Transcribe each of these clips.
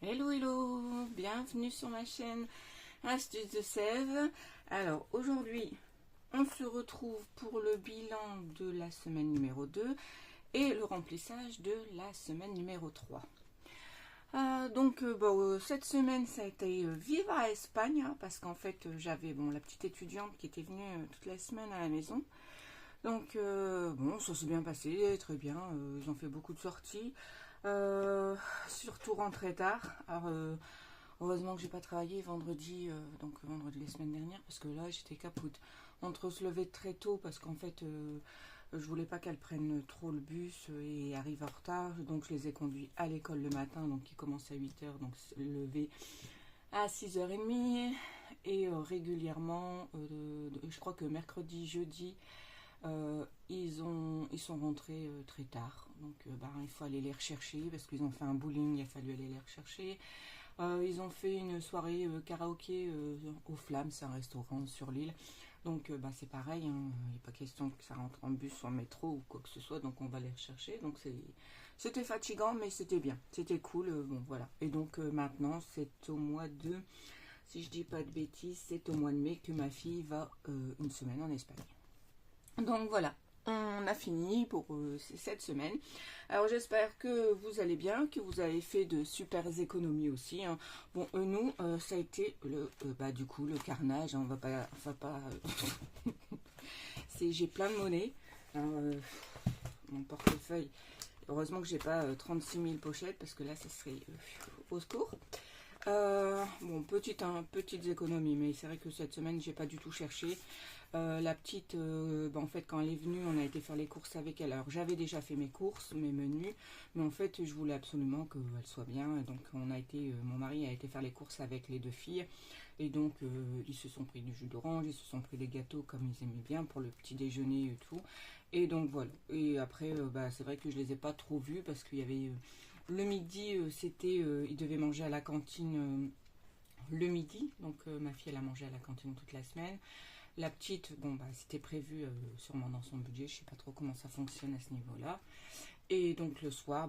Hello hello, bienvenue sur ma chaîne Astuces de Sève. Alors aujourd'hui on se retrouve pour le bilan de la semaine numéro 2 et le remplissage de la semaine numéro 3. Cette semaine ça a été Viva Espagne, hein, parce qu'en fait j'avais la petite étudiante qui était venue toute la semaine à la maison. Donc ça s'est bien passé, très bien, ils ont fait beaucoup de sorties. Surtout rentré tard. Alors heureusement que j'ai pas travaillé vendredi, vendredi la semaine dernière, parce que là j'étais capoute. Entre se lever très tôt parce qu'en fait je voulais pas qu'elle prenne trop le bus et arrive en retard, donc je les ai conduits à l'école le matin, donc qui commence à 8h, donc lever à 6h30 et régulièrement, je crois que mercredi, jeudi, ils sont rentrés très tard, donc il faut aller les rechercher parce qu'ils ont fait un bowling, il a fallu aller les rechercher. Ils ont fait une soirée karaoké aux Flammes, c'est un restaurant sur l'île, donc c'est pareil, hein, il n'est pas question que ça rentre en bus ou en métro ou quoi que ce soit, donc on va les rechercher. Donc c'était fatigant mais c'était bien, c'était cool, voilà. Et donc maintenant c'est au mois de, si je dis pas de bêtises, c'est au mois de mai que ma fille va une semaine en Espagne. Donc voilà, on a fini pour cette semaine. Alors j'espère que vous allez bien, que vous avez fait de super économies aussi, hein. Bon, nous, ça a été le carnage, hein, on va pas j'ai plein de monnaie. Alors, mon portefeuille, heureusement que j'ai pas 36 000 pochettes, parce que là, ça serait au secours. Petites économies, mais c'est vrai que cette semaine, j'ai pas du tout cherché. La petite, en fait, quand elle est venue, on a été faire les courses avec elle. Alors, j'avais déjà fait mes courses, mes menus, mais en fait, je voulais absolument qu'elle soit bien. Donc, mon mari a été faire les courses avec les deux filles. Et donc, ils se sont pris du jus d'orange, ils se sont pris des gâteaux comme ils aimaient bien pour le petit déjeuner et tout. Et donc, voilà. Et après, c'est vrai que je les ai pas trop vus parce qu'il y avait... le midi, ils devaient manger à la cantine le midi. Donc, ma fille, elle a mangé à la cantine toute la semaine. La petite, c'était prévu sûrement dans son budget. Je sais pas trop comment ça fonctionne à ce niveau-là. Et donc le soir,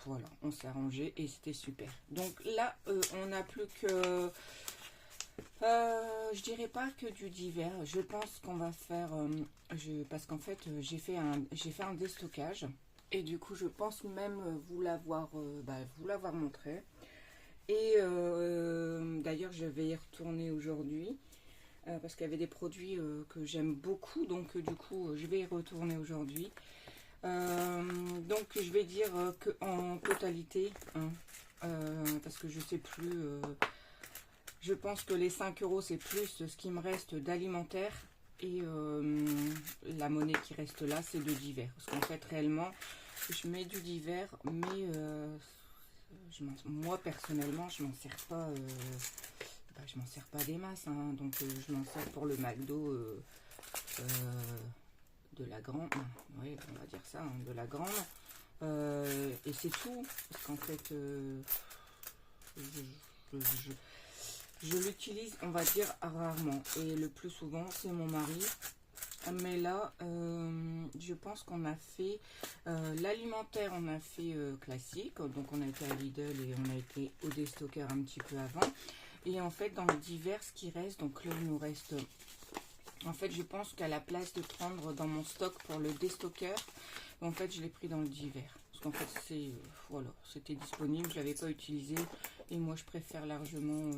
voilà, on s'est arrangé et c'était super. Donc là, on n'a plus que, je dirais pas que du divers. Je pense qu'on va faire, parce qu'en fait, j'ai fait un déstockage. Et du coup, je pense même vous l'avoir montré. Et d'ailleurs, je vais y retourner aujourd'hui. Parce qu'il y avait des produits que j'aime beaucoup, donc du coup je vais y retourner aujourd'hui. Donc je vais dire qu'en totalité, hein, parce que je sais plus, je pense que les 5 euros c'est plus ce qui me reste d'alimentaire, et la monnaie qui reste là c'est de divers. Parce qu'en fait réellement je mets du divers, mais moi personnellement je m'en sers pas. Je m'en sers pas des masses, hein, donc je m'en sers pour le McDo de la grande, oui, on va dire ça, hein, de la grande, et c'est tout, parce qu'en fait, je l'utilise, on va dire, rarement, et le plus souvent, c'est mon mari. Mais là, je pense qu'on a fait l'alimentaire, on a fait classique, donc on a été à Lidl et on a été au déstocker un petit peu avant. Et en fait, dans le divers, ce qui reste, donc là, il nous reste... En fait, je pense qu'à la place de prendre dans mon stock pour le déstocker, en fait, je l'ai pris dans le divers. Parce qu'en fait, voilà, c'était disponible, je ne l'avais pas utilisé. Et moi, je préfère largement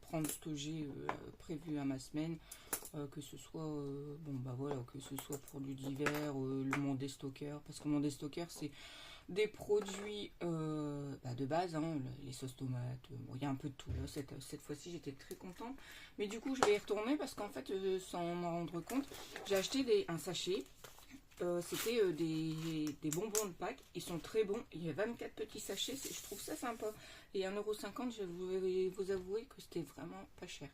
prendre ce que j'ai prévu à ma semaine, que ce soit, que ce soit pour du divers, mon déstocker. Parce que mon déstocker, c'est... des produits de base, hein, les sauces tomates, il y a un peu de tout là. Cette fois-ci j'étais très contente, mais du coup je vais y retourner parce qu'en fait sans m'en rendre compte, j'ai acheté un sachet, c'était des bonbons de Pâques, ils sont très bons, il y a 24 petits sachets, je trouve ça sympa, et 1,50 €, je vais vous avouer que c'était vraiment pas cher.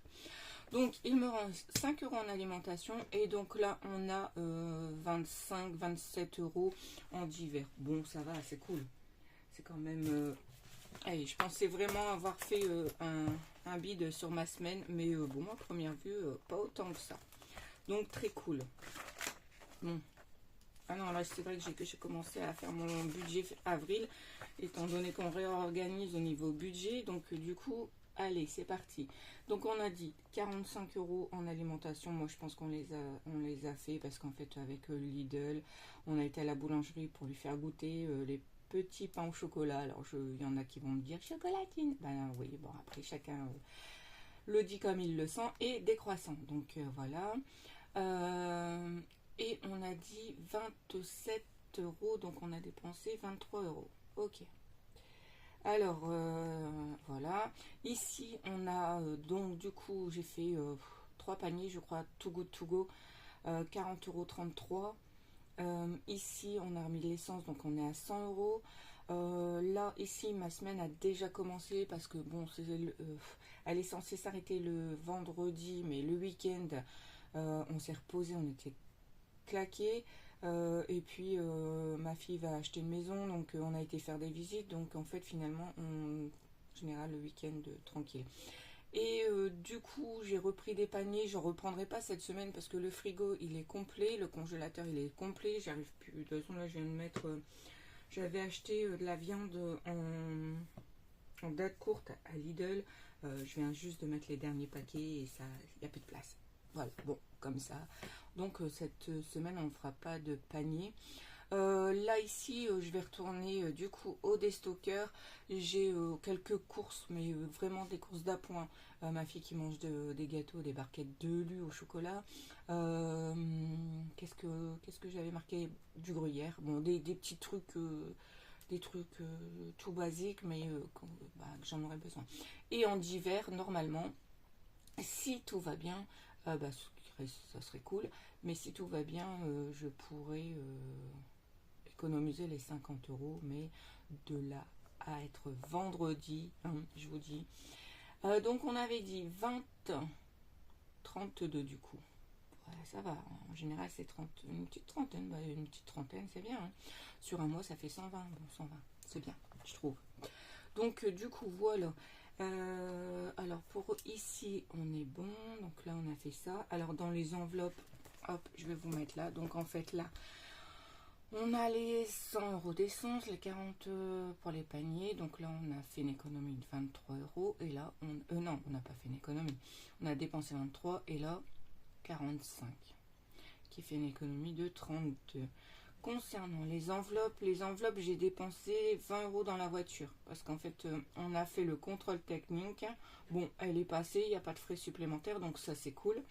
Donc il me reste 5 euros en alimentation, et donc là on a 25-27 euros en divers. Bon, ça va, c'est cool. C'est quand même... allez, je pensais vraiment avoir fait un bid sur ma semaine, mais à première vue, pas autant que ça. Donc très cool. Bon. Ah non, là c'est vrai que j'ai commencé à faire mon budget avril, étant donné qu'on réorganise au niveau budget. Donc du coup, allez, c'est parti. Donc on a dit 45 € en alimentation. Moi je pense on les a fait parce qu'en fait avec Lidl, on a été à la boulangerie pour lui faire goûter les petits pains au chocolat. Alors il y en a qui vont me dire chocolatine. Ben oui, bon après chacun le dit comme il le sent. Et des croissants. Donc voilà. Et on a dit 27 €, donc on a dépensé 23 €. Ok. Alors, voilà. Ici, on a, donc du coup, j'ai fait 3 paniers, je crois, Too Good To Go, 40,33 €. Ici, on a remis de l'essence, donc on est à 100 €. Là, ici, ma semaine a déjà commencé parce que, bon, elle est censée s'arrêter le vendredi, mais le week-end, on s'est reposé, on était claqué. Et puis ma fille va acheter une maison, donc on a été faire des visites. Donc en fait finalement, en général le week-end tranquille. Et du coup j'ai repris des paniers. Je reprendrai pas cette semaine parce que le frigo il est complet, le congélateur il est complet. J'arrive plus. De toute façon là je viens de mettre. J'avais acheté de la viande en date courte à Lidl. Je viens juste de mettre les derniers paquets et ça, il n'y a plus de place. Voilà, bon, comme ça. Donc cette semaine, on ne fera pas de panier. Là, ici, je vais retourner du coup au déstockeur. J'ai quelques courses, mais vraiment des courses d'appoint. Ma fille qui mange des gâteaux, des barquettes de lu au chocolat. Qu'est-ce que j'avais marqué? Du gruyère. Bon, des petits trucs... des trucs tout basiques, mais que j'en aurais besoin. Et en hiver, normalement, si tout va bien, ça serait cool, mais si tout va bien, je pourrais économiser les 50 €, mais de là à être vendredi, hein, je vous dis. Donc on avait dit 32 du coup. Voilà, ça va, en général c'est 30, une petite trentaine, une petite trentaine c'est bien. Hein. Sur un mois ça fait 120, bon 120, c'est bien, je trouve. Donc du coup voilà. Alors pour ici on est bon, donc là on a fait ça. Alors dans les enveloppes, hop, je vais vous mettre là. Donc en fait là, on a les 100 € d'essence, les 40 pour les paniers. Donc là on a fait une économie de 23 €. Et là, non, on n'a pas fait une économie. On a dépensé 23 et là 45, qui fait une économie de 32. Concernant les enveloppes, j'ai dépensé 20 € dans la voiture. Parce qu'en fait, on a fait le contrôle technique. Bon, elle est passée, il n'y a pas de frais supplémentaires, donc ça c'est cool.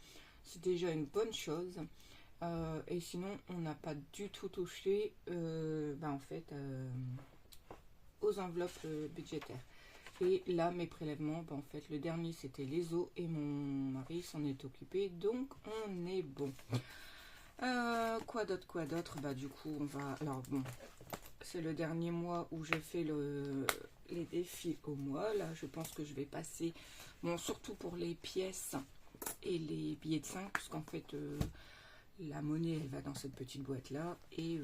C'est déjà une bonne chose. Et sinon, on n'a pas du tout touché en fait, aux enveloppes budgétaires. Et là, mes prélèvements, en fait, le dernier c'était les eaux et mon mari s'en est occupé, donc on est bon. Quoi d'autre? Bah du coup on va... Alors bon, c'est le dernier mois où je fais les défis au mois. Là je pense que je vais passer, bon surtout pour les pièces et les billets de 5, parce qu'en fait la monnaie elle va dans cette petite boîte là. Et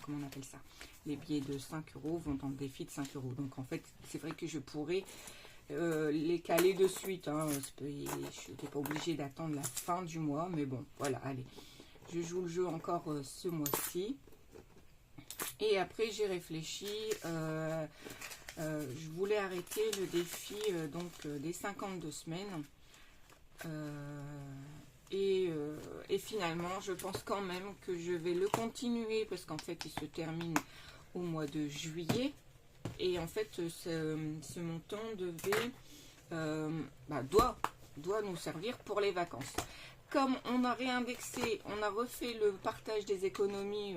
comment on appelle ça, les billets de 5 € vont dans le défi de 5 €. Donc en fait c'est vrai que je pourrais les caler de suite, hein. Je n'étais pas obligée d'attendre la fin du mois, mais bon, voilà, allez. Je joue le jeu encore ce mois-ci. Et après, j'ai réfléchi. Je voulais arrêter le défi des 52 semaines. Et finalement, je pense quand même que je vais le continuer parce qu'en fait, il se termine au mois de juillet. Et en fait, ce montant doit nous servir pour les vacances. Comme on a réindexé, on a refait le partage des économies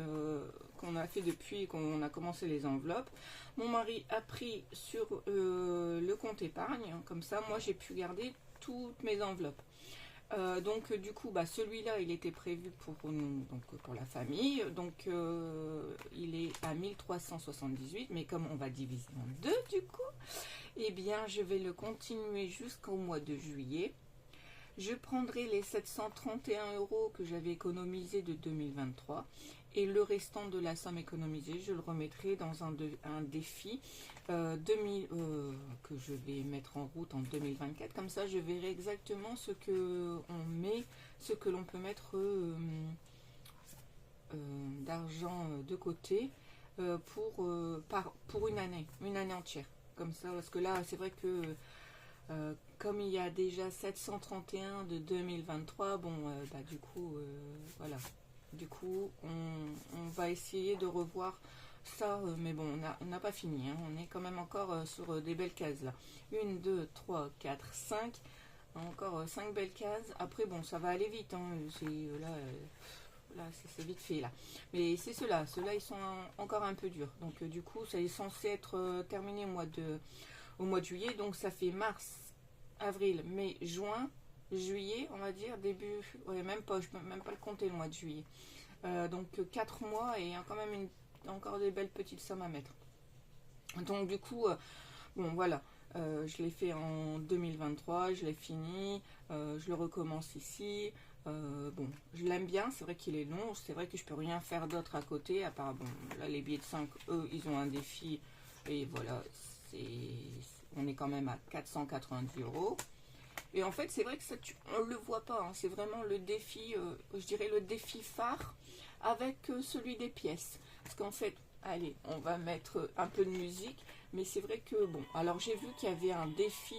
qu'on a fait depuis qu'on a commencé les enveloppes. Mon mari a pris sur le compte épargne. Comme ça, moi, j'ai pu garder toutes mes enveloppes. Donc du coup celui-là il était prévu pour nous, donc pour la famille, donc il est à 1378, mais comme on va diviser en deux du coup, eh bien je vais le continuer jusqu'au mois de juillet. Je prendrai les 731 € que j'avais économisés de 2023 et le restant de la somme économisée, je le remettrai dans un défi que je vais mettre en route en 2024. Comme ça, je verrai exactement ce que on met, ce que l'on peut mettre d'argent de côté pour une année entière. Comme ça, parce que là, c'est vrai que comme il y a déjà 731 de 2023, bon, bah, du coup, voilà. Du coup, on va essayer de revoir ça, mais bon, on n'a pas fini, hein. On est quand même encore sur des belles cases là. 1, 2, 3, 4, 5. Encore 5 belles cases. Après, bon, ça va aller vite, hein. C'est là, c'est vite fait là. Mais c'est ceux-là. Ceux-là, ils sont encore un peu durs. Donc, du coup, ça est censé être terminé au mois de juillet. Donc, ça fait mars, avril, mai, juin, juillet, on va dire, début. Ouais, même pas, je peux même pas le compter le mois de juillet. Donc 4 mois et quand même encore des belles petites sommes à mettre. Donc du coup, bon voilà, je l'ai fait en 2023, je l'ai fini, je le recommence ici. Bon, je l'aime bien, c'est vrai qu'il est long, c'est vrai que je peux rien faire d'autre à côté, à part, bon, là les billets de 5, eux, ils ont un défi, et voilà, on est quand même à 490 euros. Et en fait, c'est vrai que ça, on ne le voit pas, hein, c'est vraiment le défi, je dirais le défi phare avec celui des pièces. Parce qu'en fait, allez, on va mettre un peu de musique, mais c'est vrai que, bon, alors j'ai vu qu'il y avait un défi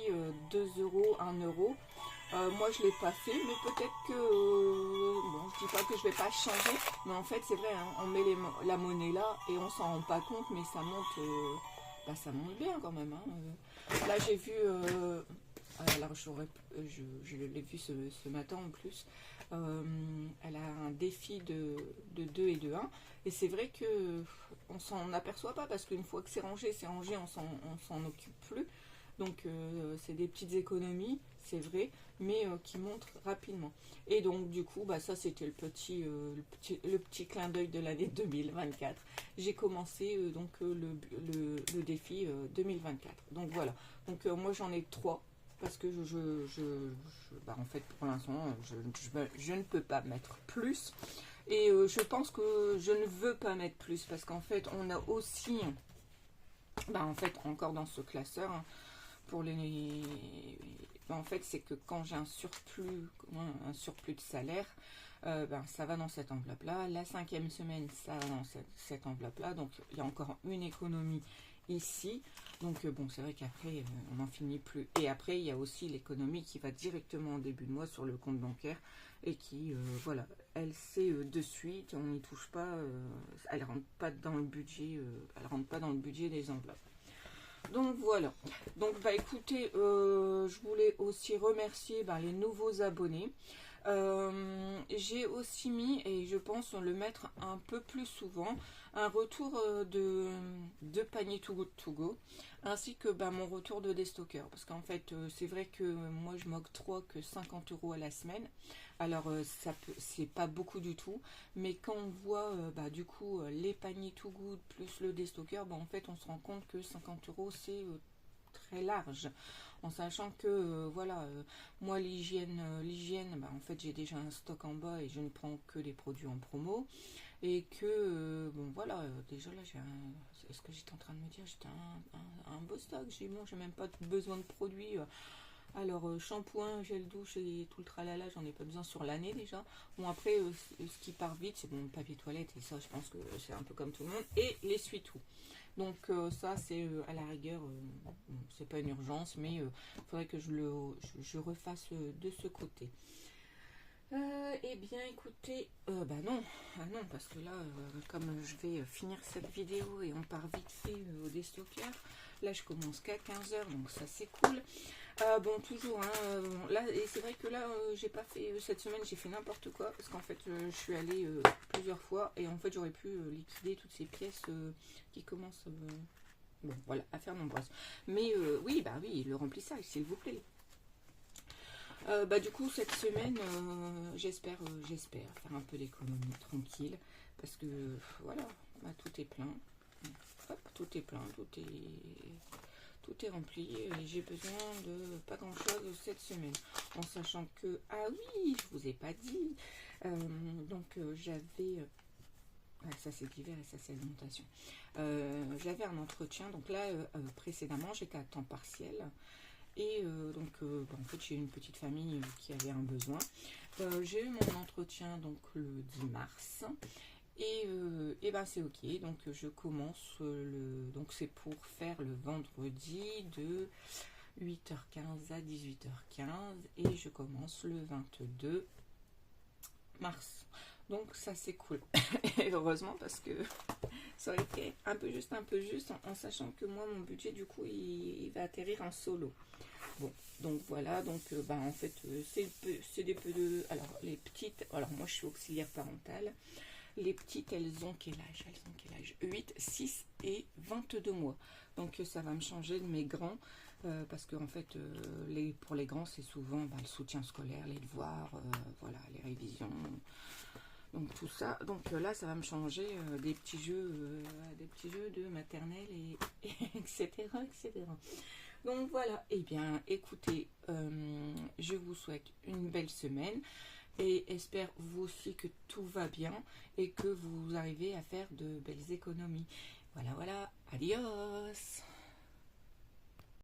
2 euros, 1 euro. Moi, je ne l'ai pas fait, mais peut-être que, bon, je dis pas que je vais pas changer, mais en fait, c'est vrai, hein, on met la monnaie là et on s'en rend pas compte, mais ça monte, bah, ça monte bien quand même. Hein. Là, j'ai vu, alors je l'ai vu ce matin en plus, elle a un défi de 2 et de 1, et c'est vrai que on s'en aperçoit pas parce qu'une fois que c'est rangé, on s'en occupe plus. Donc c'est des petites économies, c'est vrai, mais qui montrent rapidement. Et donc du coup, bah, ça c'était le petit clin d'œil de l'année 2024. J'ai commencé le défi 2024. Donc voilà. Donc moi j'en ai 3 parce que bah, en fait pour l'instant je ne peux pas mettre plus. Et je pense que je ne veux pas mettre plus parce qu'en fait on a aussi, bah, en fait encore dans ce classeur, hein, pour les, en fait c'est que quand j'ai un surplus de salaire, ben, ça va dans cette enveloppe là. La 5e semaine, ça va dans cette enveloppe là. Donc il y a encore une économie ici. Donc bon, c'est vrai qu'après on n'en finit plus. Et après il y a aussi l'économie qui va directement au début de mois sur le compte bancaire et qui voilà, elle c'est de suite, on n'y touche pas, elle rentre pas dans le budget, elle rentre pas dans le budget des enveloppes. Donc voilà. Donc bah écoutez, je voulais aussi remercier les nouveaux abonnés. J'ai aussi mis, et je pense le mettre un peu plus souvent, un retour de panier Too Good To Go, ainsi que mon retour de déstocker. Parce qu'en fait, c'est vrai que moi je m'octroie que 50 euros à la semaine. Alors c'est pas beaucoup du tout, mais quand on voit du coup les paniers Too Good plus le déstocker, en fait on se rend compte que 50 euros c'est très large, en sachant que voilà, moi l'hygiène, en fait j'ai déjà un stock en bas et je ne prends que les produits en promo, et que bon voilà, déjà là j'ai un, ce que j'étais en train de me dire, j'étais un beau stock, j'ai même pas besoin de produits. Alors, shampoing, gel douche et tout le tralala, j'en ai pas besoin sur l'année déjà. Bon, après, ce qui part vite, c'est mon papier toilette, et ça, je pense que c'est un peu comme tout le monde. Et l'essuie-tout. Donc, ça, c'est à la rigueur, c'est pas une urgence, mais il faudrait que je refasse de ce côté. Eh bien, écoutez, non, parce que là, comme je vais finir cette vidéo et on part vite fait au déstocker, là, je commence qu'à 15h, donc ça, c'est cool. Bon, toujours, hein, là, et c'est vrai que là, j'ai pas fait, cette semaine, j'ai fait n'importe quoi, parce qu'en fait, je suis allée plusieurs fois, et en fait, j'aurais pu liquider toutes ces pièces qui commencent, bon, voilà, à faire nombreuses. Mais oui, le remplissage, s'il vous plaît. Du coup cette semaine j'espère faire un peu d'économie tranquille, parce que voilà, tout est plein. Hop, tout est plein, tout est rempli, et j'ai besoin de pas grand chose cette semaine, en sachant que, ah oui, je vous ai pas dit, j'avais ça c'est l'hiver et ça c'est l'alimentation, j'avais un entretien, donc là précédemment j'étais à temps partiel. Et en fait, j'ai une petite famille qui avait un besoin. J'ai eu mon entretien donc le 10 mars. Et ben c'est ok, donc je commence donc c'est pour faire le vendredi de 8h15 à 18h15 et je commence le 22 mars. Donc ça c'est cool. Et heureusement parce que ça aurait été un peu juste en sachant que moi mon budget du coup il va atterrir en solo. Bon, donc voilà, donc en fait c'est des peu de. Alors les petites, alors moi je suis auxiliaire parentale. Les petites, elles ont quel âge? 8, 6 et 22 mois. Donc ça va me changer de mes grands. Parce que en fait, pour les grands, c'est souvent le soutien scolaire, les devoirs, voilà, les révisions. Donc tout ça. Donc là, ça va me changer des petits jeux de maternelle et etc. etc. Donc voilà. Eh bien, écoutez, je vous souhaite une belle semaine. Et espère vous aussi que tout va bien et que vous arrivez à faire de belles économies. Voilà, adios!